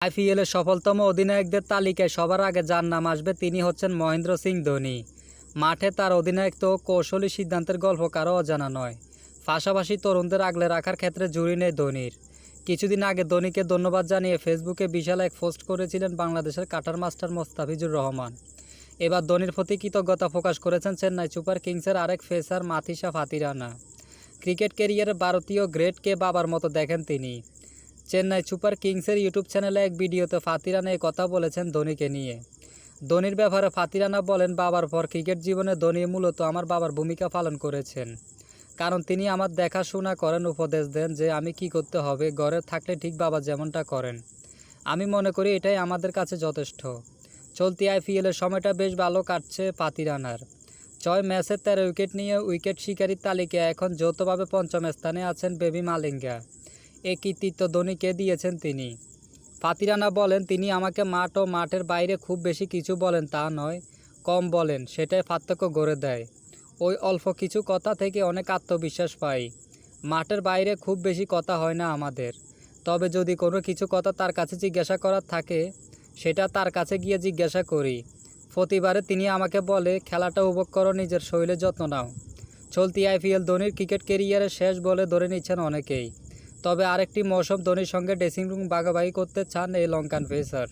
আইপিএলের সফলতম অধিনায়কদের তালিকায় সবার আগে যার নাম আসবে তিনি হচ্ছেন মহেন্দ্র সিং ধোনি। মাঠে তার অধিনায়কত্ব ও কৌশলী সিদ্ধান্তের গল্প কারও অজানা নয়। পাশাপাশি তরুণদের আগলে রাখার ক্ষেত্রে জুড়ি নেই ধোনির। কিছুদিন আগে ধোনিকে ধন্যবাদ জানিয়ে ফেসবুকে বিশাল এক পোস্ট করেছিলেন বাংলাদেশের কাটার মাস্টার মোস্তাফিজুর রহমান। এবার ধোনির প্রতি কৃতজ্ঞতা প্রকাশ করেছেন চেন্নাই সুপার কিংসের আরেক পেসার মাথিসা ফাতিরানা। ক্রিকেট ক্যারিয়ারে ভারতীয় গ্রেটকে বাবার মতো দেখেন তিনি। চেন্নাই সুপার কিংসের ইউটিউব চ্যানেলে এক ভিডিওতে ফাতিরানা এই কথা বলেছেন ধোনিকে নিয়ে। ধোনির ব্যাপারে ফাতিরানা বলেন, বাবার পর ক্রিকেট জীবনে ধোনি মূলত আমার বাবার ভূমিকা পালন করেছেন। কারণ তিনি আমার দেখাশোনা করেন, উপদেশ দেন যে আমি কি করতে হবে, ঘরে থাকলে ঠিক বাবা যেমনটা করেন। আমি মনে করি এটাই আমাদের কাছে যথেষ্ট। চলতি আইপিএলের সময়টা বেশ ভালো কাটছে ফাতিরানার। 6 ম্যাচে 13 উইকেট নিয়ে উইকেট শিকারীর তালিকায় এখন যৌথভাবে পঞ্চম স্থানে আছেন বেবি মালিঙ্গা। এই কৃতিত্ব ধোনিকে দিয়েছেন তিনি। ফাতিরানা বলেন, তিনি আমাকে মাঠ ও মাঠের বাইরে খুব বেশি কিছু বলেন তা নয়, কম বলেন, সেটাই পার্থক্য গড়ে দেয়। ওই অল্প কিছু কথা থেকে অনেক আত্মবিশ্বাস পাই। মাঠের বাইরে খুব বেশি কথা হয় না আমাদের। তবে যদি কোনো কিছু কথা তার কাছে জিজ্ঞাসা করার থাকে সেটা তার কাছে গিয়ে জিজ্ঞাসা করি। প্রতিবারে তিনি আমাকে বলে, খেলাটা উপভোগ করো, নিজের শরীরের যত্ন নাও। চলতি আইপিএল ধোনির ক্রিকেট ক্যারিয়ারের শেষ বলে ধরে নিচ্ছেন অনেকেই। তবে আরেকটি মৌসুম ধোনির সঙ্গে ড্রেসিং রুম ভাগাভাগি করতে চান এই লঙ্কান পেসার।